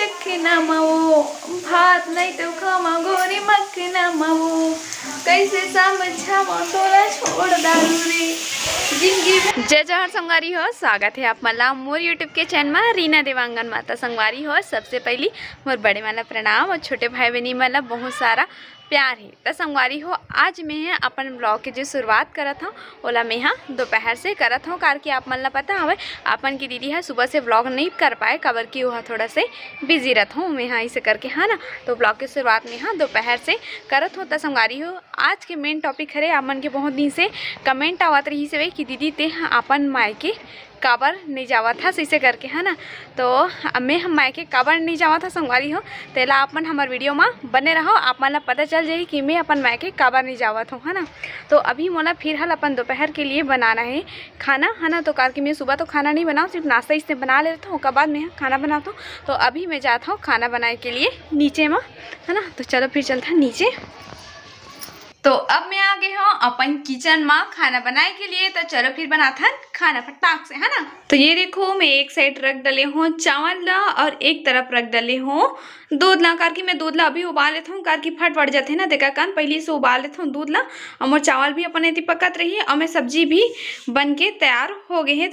चखनमो भात नहीं तो खमा गोरी मखनमो कैसे समझावा तोला छोड़ दारू रे जिंदगी। जय जहर संगवारी हो, स्वागत है आप मला मोर यूट्यूब के चैनल में रीना देवांगन माता संगवारी हो। सबसे पहली मोर बड़े वाला प्रणाम और छोटे भाई बहनी वाला बहुत सारा प्यार है। तो संगवारी हो, आज मैं अपन ब्लॉग के जो शुरुआत करत हूँ ओला मैं दोपहर से करत हूँ, कार कि आप मन ला पता हवे अपन की दीदी है सुबह से ब्लॉग नहीं कर पाए, काबर की वह थोड़ा से बिजी रहत हूँ मैं इसे करके है ना। तो ब्लॉग की शुरुआत में दोपहर से करत हूँ। तो संगवारी हो, आज के मेन टॉपिक है अपन के बहुत दिन से कमेंट आवत रही से कि दीदी ते अपन मायके काबर नहीं जावा था इसे करके है ना। तो मैं हम मायके काबर नहीं जावा था संगवारी हो, तेला अपन हमारे वीडियो में बने रहो, आप मन पता चल जाए कि मैं अपन मायके काबर नहीं जावत हूँ है ना। तो अभी मोला फिर हल अपन दोपहर के लिए बनाना है खाना है ना। तो कार कि मैं सुबह तो खाना नहीं बनाऊँ, सिर्फ नाश्ता इससे बना लेता हूँ, उसके बाद मैं खाना बनाता हूँ। तो अभी मैं जाता हूँ खाना बनाने के लिए नीचे में है ना। तो चलो फिर चलता है नीचे। तो अब मैं आ गई हूँ अपन किचन में खाना बनाने के लिए। तो चलो फिर बनाता है खाना फटाक से है ना। तो ये देखो मैं एक साइड रख डले हूँ चावल ला और एक तरफ रख डले हूँ दूध ला, कार की मैं दूध ला अभी उबाल लेता हूँ, कार की फट पड़ जाते हैं ना। देखा कान पहले से उबाल लेता हूँ दूध ला, और मोर चावल भी अपन इतनी पकत रही है और मैं सब्जी भी बन के तैयार हो गई है।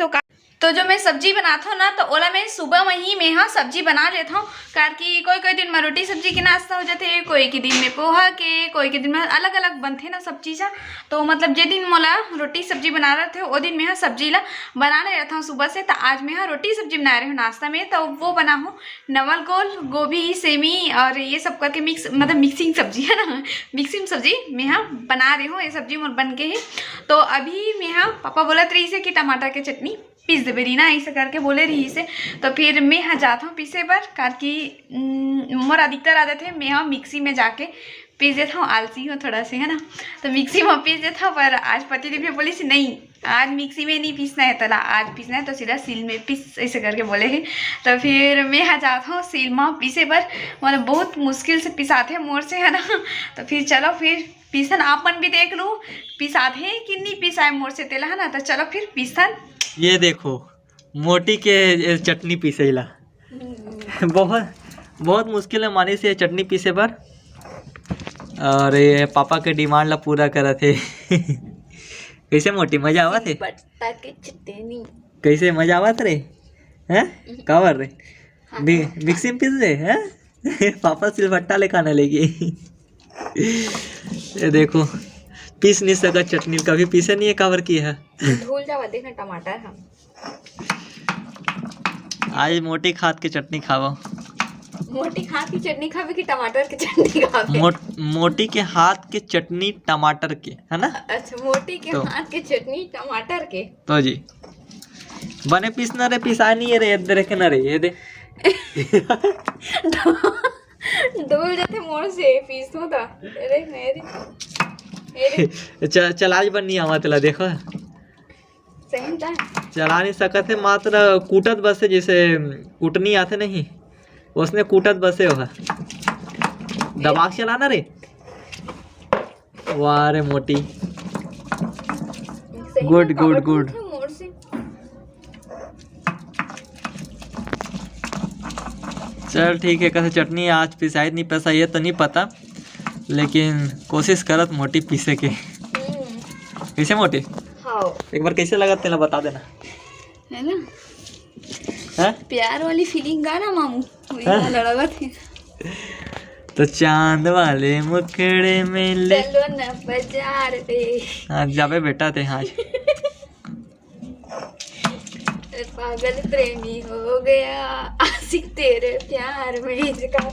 तो जो मैं सब्जी बनाता हूँ ना, तो ओला मैं सुबह में ही मैं सब्जी बना लेता हूँ, कार की कोई कोई दिन में रोटी सब्जी के नाश्ता हो जाते है, कोई के दिन में पोहा के, कोई के दिन में अलग अलग बनते ना सब चीज़ा। तो मतलब जे दिन मोला रोटी सब्जी बना रहे थे वो दिन मैं सब्जी ला बना नहीं रहता हूँ सुबह से। तो आज मैं रोटी सब्जी बना रही हूँ नाश्ता में। तो वो बना हूँ नवल गोल गोभी सेमी और ये सब करके मिक्स, मतलब मिक्सिंग सब्जी है ना, मिक्सिंग सब्जी मैं बना रही हूँ। ये सब्जी मोर बन के है। तो अभी मैं पापा बोलत रही से कि टमाटर के चटनी पीस देवे रीना ऐसे करके बोले रही से। तो फिर मैं जाता हूँ पीसे पर, कार की मोर अधिकतर आदत है मैं मिक्सी में जाके पीस देता हूँ, आलसी हूँ थोड़ा से है ना। तो मिक्सी में पीस देता हूँ, पर आज पति देवी बोली सी नहीं आज मिक्सी में नहीं पीसना है, तला आज पीसना है तो सीधा सील में पीस ऐसे करके बोले हैं। तो फिर मैं जाता हूँ सील में पीसे पर, मतलब बहुत मुश्किल से पिसाते हैं मोर से है ना। तो फिर चलो फिर पीसन आपन भी देख लो पिसाते हैं कि नहीं पिसाए मोर से तेला है ना। तो चलो फिर पीसन। ये देखो मोटी के चटनी पीसेला बहुत मुश्किल है मानी से चटनी पीसे पर, और ये पापा के डिमांड ला पूरा करा थे। कैसे मोटी मजा आवा थे? बट्टा के चटनी कैसे मजा आवा रे हैं? कावर रे मिक्सी में पीस दे हैं? पापा सिलबट्टा ले खाना लेगी। ये देखो पीस नहीं सका चटनी, कभी पीसे नहीं है कावर की है। भूल जावा देखना टमाटर हम आज मोटी खाद की चटनी खाओ। मोटी हाथ की चटनी खावे कि टमाटर की चटनी खावे? मोटी के हाथ के चटनी टमाटर के है ना। अच्छा मोटी के हाथ के चटनी टमाटर के तो जी बने पीस ना रे, पिसा नहीं है रे, इधर के ना रे ये दे। डोल जाते मोर से पीस तो था। अरे मेरी चलाज बन नहीं आवा तेला देखो सही था, चला नहीं सकत है, मात्र कूटत बस है, जैसे कूटनी आते नहीं उसने कूटत बसे हो दबाग चलाना रे। वाह रे मोटी, गुड गुड गुड। चल ठीक है, कैसे चटनी आज पिसाई नहीं पैसा ये तो नहीं पता, लेकिन कोशिश करत मोटी पीसे के। कैसे मोटी? हाँ। एक बार कैसे लगा तेला बता देना है ना। है प्यार वाली फीलिंग गाना मामू लड़ावा थे। तो चांद वाले मुखड़े में ले चलो न बाजार पे। हाँ जाबे बेटा थे आज। पागल प्रेमी हो गया आशिक तेरे प्यार में इसका।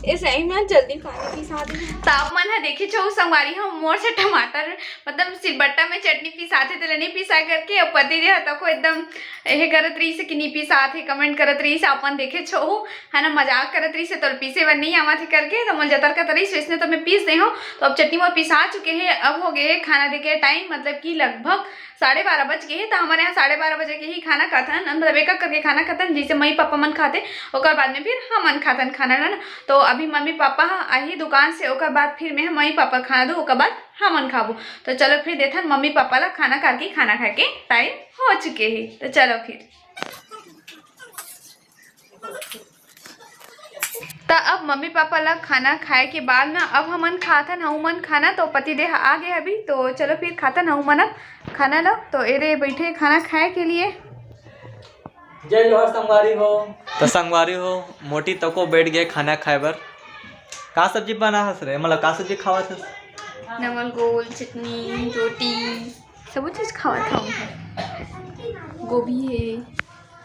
सही में जल्दी खाने की शादी तापमान है देखे छो संगवारी हम मोर से टमाटर मतलब सिलबट्टा में चटनी पिसाते थे नहीं पिसा करके और पति दे हता को एकदम यह करत रही से कि नहीं पिसाते कमेंट करत रही से अपन देखे छो है ना, मजाक करत रही से तो पीसे वन नहीं आवा थे करके। तो मोल जतर का तरी से इसने तो मैं पीस दे हूँ। तो अब चटनी वो पिसा चुके हैं, अब हो गए खाना दे के टाइम, मतलब कि लगभग 12:30 बज गए हैं। तो हमारे यहाँ 12:30 बजे के ही खाना खातन, मतलब एक करके खाना खातन, जिसे मई पापा मन खाते और बाद में फिर हम मन खातन खाना ना। तो अभी मम्मी पापा आई दुकान से, और बाद फिर मैं मई पापा खाना दो, और बाद हम मन खाबो। तो चलो फिर देखन मम्मी पापा ला खाना खा के टाइम हो चुके हैं। तो चलो फिर तो अब मम्मी पापा ला खाना खाए के बाद ना अब हमन खाथन मन खाना। तो पति देह आ गए अभी, तो चलो फिर खाथन मन खाना लो। तो एरे बैठे खाना खाए के लिए। जय जोहर संगवारी हो। तो संगवारी हो मोटी तको बैठ गए खाना खाए बर। का सब्जी बना हस रे, मतलब का सब्जी खावत हस? नमल गोल, चटनी, रोटी, सब चीज खावत हूँ। गोभी है।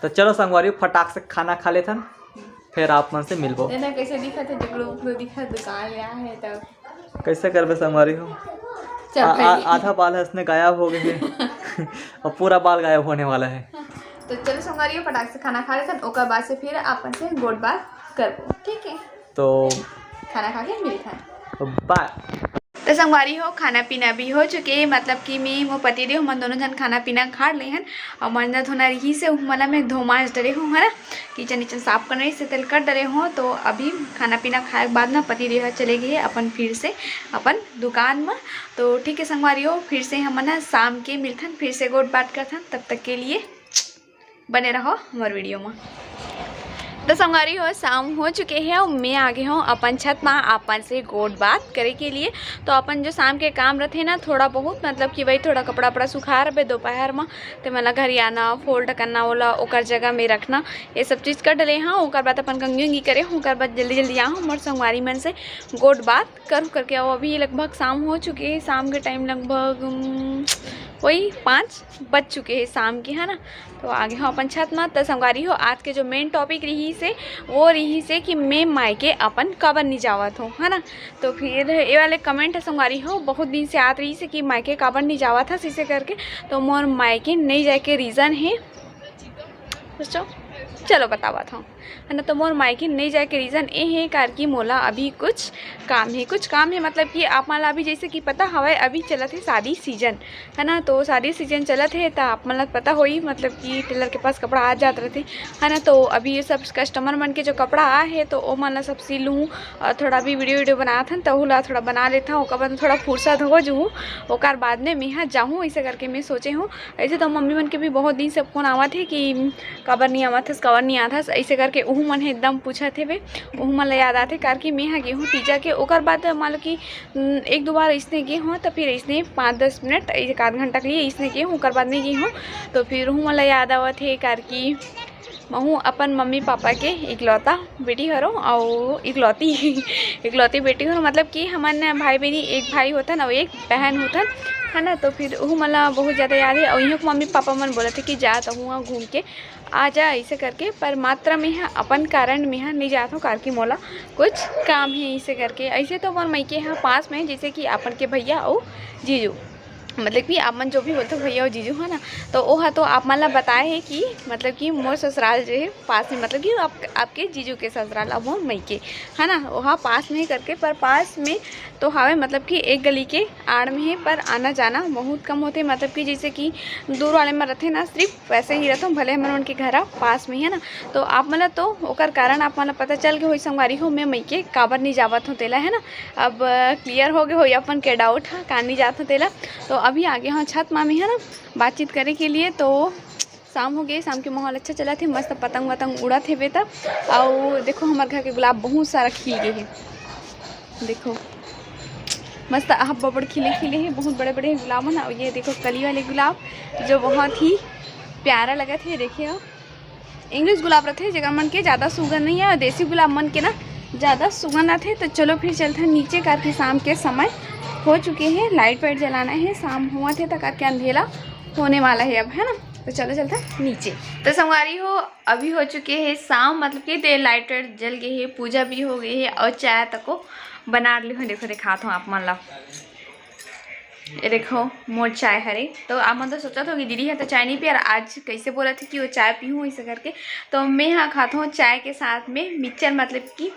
तो चलो संगवारी फटाक से खाना खा लेथन, फिर आप मन से मिलबो। ना कैसे दिखत है, जगड़ो दिखत दुकान ले है। तब कैसे करबे संगवारी हो? आधा बाल हंसने गायब हो गए हैं और पूरा बाल गायब होने वाला है। तो चलो संगवारी फटाक से खाना खा लेथन, ओकर बाद से फिर अपन से गोट बात करबो, ठीक है? तो खाना खा के मिलथन, बाय। तो संगवारी हो खाना पीना भी हो चुके, मतलब कि मैं वो पति देव मन दोनों जन खाना पीना खा ले हैं। और मंजा धोना रही से मला में धो मांज डरे हूँ, है ना, किचन नीचन साफ करने से तेल कट डरे हूँ। तो अभी खाना पीना खाए के बाद ना पति देव चले गए अपन फिर से अपन दुकान में। तो ठीक है संगवारी हो, फिर से हम ना शाम के मिलथन, फिर से गोट बात करथन। तब तक के लिए बने रहो हमारे वीडियो में। तो संगवारी हो शाम हो चुके हैं और मैं आ गई हूँ अपन छत में अपन से गोट बात करे के लिए। तो अपन जो शाम के काम रहते ना थोड़ा बहुत, मतलब कि वही थोड़ा कपड़ा वपड़ा सुखा रहे दोपहर में, तो मतलब घर आना फोल्ड करना वाला ओकर जगह में रखना, ये सब चीज़ कर डले हाँ। ओकर बाद अपन कंगी उंगी करे, ओकर बाद जल्दी जल्दी आऊँ मोर संगवारी मन से गोट बात करूँ करके। और अभी लगभग शाम हो चुके हैं, शाम के टाइम लगभग वही 5 बज चुके हैं शाम के, है ना। तो आगे हो अपन छत में। तो संगवारी हो आज के जो मेन टॉपिक रही से वो रही से कि मैं मायके अपन कबर नहीं जावत हूँ, है ना। तो फिर ये वाले कमेंट है संगवारी हो बहुत दिन से आत रही से कि मायके कबर नहीं जावत था इसे करके। तो मोर मायके नहीं जाए के रीज़न है, सोचो चलो बतावत हूँ, है ना। तो मोर मायके नहीं जाए के रीज़न ये है कार की मोला अभी कुछ काम है, मतलब कि आप मला अभी जैसे कि पता हवा अभी चलत है शादी सीजन, है ना। तो शादी सीजन चलत है तो आप मला पता हो ही, मतलब कि टेलर के पास कपड़ा आ जाते रहते, है ना। तो अभी ये सब कस्टमर मन के जो कपड़ा आ है तो वो मला सब सिलूँ, थोड़ा भी वीडियो बनात हन तो ला थोड़ा बना लेता हूँ। ओकर बाद थोड़ा फुर्सत हो जूँ, ओकर बाद में मैं यहाँ जाऊँ ऐसे करके मैं सोचे हूँ। ऐसे तो मम्मी मन के भी बहुत दिन से फोन आवत है कि कबर नहीं आवत है, कबर नहीं आता ऐसे करके उहू मन एकदम पूछा थे वे, उहू मन ला याद आते कार कि मैं यहाँ गेहूँ तीजा के। ओकर बाद मान लो कि 1-2 बार इसने गए हूँ, तो फिर इसने 5-10 मिनट 1-आध घंटा के लिए इसने गए हूँ, ओकर बाद नहीं गई हूँ। तो फिर उहू मन ला याद आवत है कार कि महू अपन मम्मी पापा के इकलौता बेटी हरो और इकलौती बेटी हरो, मतलब कि हमारे भाई बहनी एक भाई होता और एक बहन होता, है ना। तो फिर वो मला बहुत ज़्यादा याद है। और यहाँ मम्मी पापा मन बोला थे कि जा तो वहाँ घूम के आ जा ऐसे करके, पर मात्रा में यहाँ अपन कारण में यहाँ नहीं जाता हूँ कार की मोला कुछ काम है इसे करके। ऐसे तो मोर मई के यहाँ पास में जैसे कि अपन के भैया और जीजू, मतलब कि आप मन जो भी बोलते हो भैया और जीजू, है ना। तो वह तो आप मन ला बताए है कि मतलब कि मोर ससुराल जो है पास में, मतलब कि आपके जीजू के ससुराल अब मोर मई के, है ना, वहाँ पास में ही करके। पर पास में तो हवे मतलब कि एक गली के आड़ में है, पर आना जाना बहुत कम होते, मतलब कि जैसे कि दूर वाले में रहते ना सिर्फ वैसे ही रहता हूँ, भले हमारे उनके घर पास में ही, है ना। तो आप मतलब तो ओकर कारण आप मतलब पता चल गए हो संगवारी हो मैं मई के काबर नहीं जावत हूँ तेला, है ना। अब क्लियर हो गए हो अपन के डाउट है कहाँ नहीं जात हूँ तेला। तो अभी आगे हाँ छत मामी, है ना, बातचीत करे के लिए। तो शाम हो गई, शाम के माहौल अच्छा चला थे, मस्त पतंग वतंग उड़ा थे बेटा। और देखो हमारे घर के गुलाब बहुत सारा खिल गए हैं, देखो मस्त आप बबड़ खिले हैं, बहुत बड़े बड़े गुलाब है ना। ये देखो कली वाले गुलाब जो बहुत ही प्यारा लगा थे, देखिए इंग्लिश गुलाब रहते जगह मन के ज़्यादा सुगंध नहीं है, और देसी गुलाब मन के ना ज़्यादा सुगंध आते। तो चलो फिर चलते हैं नीचे करके, शाम के समय हो चुके हैं, लाइट वाइट जलाना है, शाम हुआ थे तो करके अंधेरा होने वाला है अब, है ना। तो चलो चलते हैं नीचे। तो संगवारी हो अभी हो चुके हैं शाम, मतलब कि लाइट वाइट जल गई है, पूजा भी हो गई है और चाय तक को बना ली हूँ। देखो दिखाता हूँ आप मन ला, ये देखो मोर चाय हरे। तो आप मन तो सोचा था कि दीदी है तो चाय नहीं पी, और आज कैसे बोला था कि वो चाय पीऊँ ऐसे करके। तो मैं यहाँ खाता हूँ चाय के साथ में मिक्सचर, मतलब कि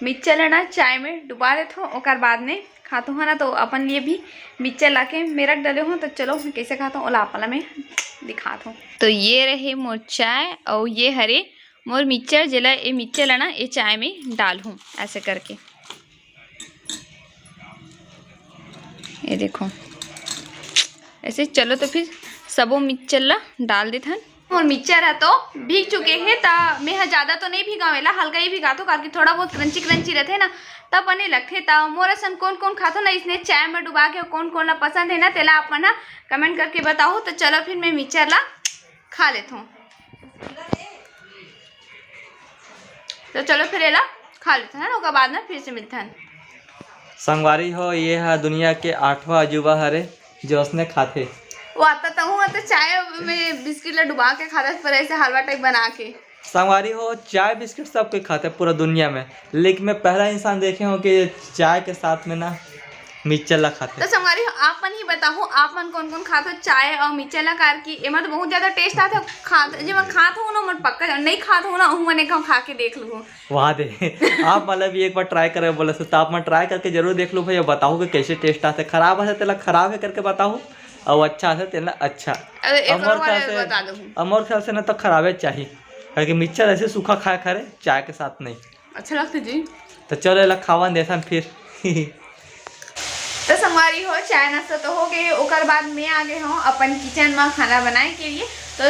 मिक्सचर लेना चाय में डुबा देता हूँ, और बाद में खाता हूँ, है ना। तो अपन लिए भी मिक्सचर ला के मैं रख डाले हूँ। तो चलो मैं कैसे खाता हूँ ओला आपला में दिखाता हूँ। तो ये रहे मोर चाय और ये हरे मोर मिक्सचर, जिला ये मिक्सचर लेना ये चाय में डाल हूँ ऐसे करके, ये देखो ऐसे। चलो तो फिर सबो मिक्सचर ला डाल देते हैं। और मिक्सचर है तो भीग चुके हैं ता मैं ज़्यादा तो नहीं भिगावेला, हल्का ही भिगा तो ताकि थोड़ा बहुत क्रंची क्रंची रहते ना तब बने लगते। ता मोरा सन कौन कौन खातो ना इसने चाय में डुबा के, कौन कौन ला पसंद है ना तेला आप ना कमेंट करके बताओ। तो चलो फिर मैं मिक्सचर ला खा लेता हूँ। तो चलो फिर एला खा लेते हैं ना, उसके बाद में फिर से मिलते हैं। संगवारी हो ये है दुनिया के 8वां अजूबा हरे जो उसने खाते। वो आता हूँ तो चाय में बिस्किट ला डुबा के खाता पर ऐसे हलवा टाइप बना के। संगवारी हो चाय बिस्किट सब कोई खाते हैं पूरा दुनिया में, लेकिन मैं पहला इंसान देखे हूँ कि चाय के साथ में ना मिक्सचर ला खाते। तो संगवारी हो आप मन ही बताओ आप मन कौन कौन खाते हो चाय और मिक्सचर ला कार की। एमा तो बहुत ज्यादा टेस्ट आता है। खा जब मैं खाता हूँ ना मैं पक्का नहीं खाता हूँ ना मैंने खा के देख लूँ। वाह दे आप मतलब भी एक बार ट्राई करे बोले तो आप मैं ट्राई करके जरूर देख लो भाई, बताओ कि कैसे टेस्ट आता है। खराब है तेला खराब है करके बताओ और अच्छा है तेला अच्छा। अमोर ख्याल से ना तो खराबे चाहिए क्योंकि मिक्सचर ऐसे सूखा खाए खरे चाय के साथ नहीं अच्छा लगता जी। तो चलो एला खावा देता फिर। तो संगवारी हो चाय नाश्ता तो हो गए, ओकर बाद मैं आ गए हूँ अपन किचन में खाना बनाए के लिए। तो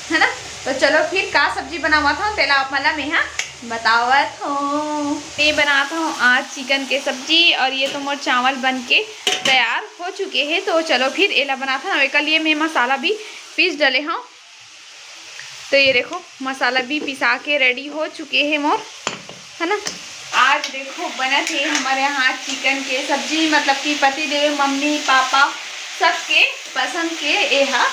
है ना, तो चलो फिर का सब्जी बनावा था तेला आप मला मैं यहाँ बतावत हूँ। मैं बनाता हूँ आज चिकन के सब्जी और ये तो मोर चावल बन के तैयार हो चुके हैं। तो चलो फिर एला बनाता हूँ। के लिए मैं मसाला भी पीस डाले हूँ। तो ये देखो मसाला भी पिसा के रेडी हो चुके हैं मोर, है ना। आज देखो बना थे हमारे यहाँ चिकन के सब्जी, मतलब कि पति देव मम्मी पापा सबके पसंद के यह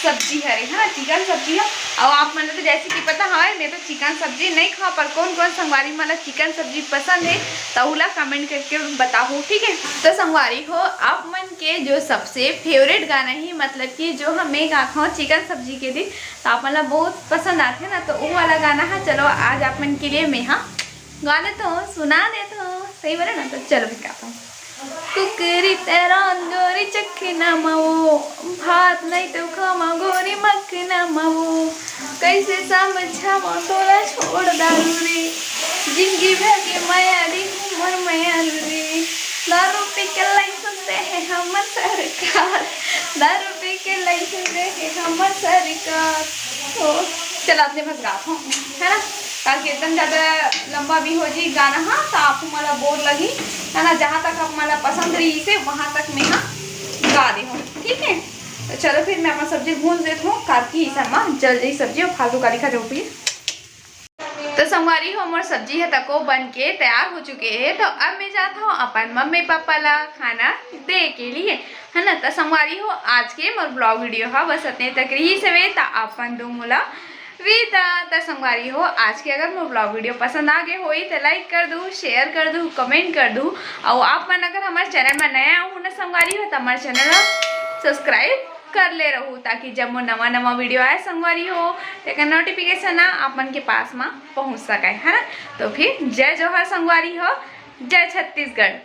सब्जी है ना, चिकन सब्जी है। और आप मतलब तो जैसे कि पता है मैं तो चिकन सब्जी नहीं खा, पर कौन कौन संगवारी मतलब चिकन सब्जी पसंद है तहुला कमेंट करके बताओ, ठीक है। तो संगवारी हो आप मन के जो सबसे फेवरेट गाना ही मतलब कि जो हमें गाता हूँ चिकन सब्जी के दिन तो आप मतलब बहुत पसंद आते हैं ना, तो वो वाला गाना है। चलो आज आप मन के लिए मैं हाँ गा देता हूँ, सुना देता हूँ, सही बोले ना। तो चलो फिर गाता हूँ। कुकरी तेरा गोरी चखना मवो, भात नहीं तो खामा गोरी मखना मवो, कैसे समझावा तोला छोड़ दारू रे, जिंदगी भर के माया दी उमर माया रे, दारू पी के लाइसेंस दे है हमर सरकार, दारू पी के लाइसेंस दे है हमर सरकार। तो चलो अपने बस गाता हूँ, है ना, ताकि एकदम ज़्यादा लंबा भी हो जी गाना हाँ तो आपको मला बोर लगी, है ना। जहाँ तक आप मला पसंद रही इसे वहाँ तक मैं हाँ गा दी हूँ, ठीक है। तो चलो फिर मैं अपना सब्जी भून देती हूँ ताकि इस में जल जाए सब्जी और फालतू गाली खा जाओ प्लीज। तो संगवारी हो मोर सब्जी है तको बन के तैयार हो चुके हैं। तो अब मैं जाता हूँ अपन मम्मी पापा ला खाना दे के लिए, है ना। तो संगवारी हो आज के मोर ब्लॉग वीडियो है बस इतने तक रही से तो अपन दो मुला विदा। तो संगवारी हो आज के अगर मोर ब्लॉग वीडियो पसंद आ गए हो तो लाइक कर दूँ, शेयर कर दूँ, कमेंट कर दूँ। और आप मन अगर हमारे चैनल में नया हो ना संगवारी हो तो हमारे चैनल सब्सक्राइब कर ले रहूँ ताकि जब वो नवा नवा वीडियो आए संगवारी हो तो नोटिफिकेशन आप मन के पास में पहुँच सके, है ना। तो फिर जय जोहर संगवारी हो, जय छत्तीसगढ़।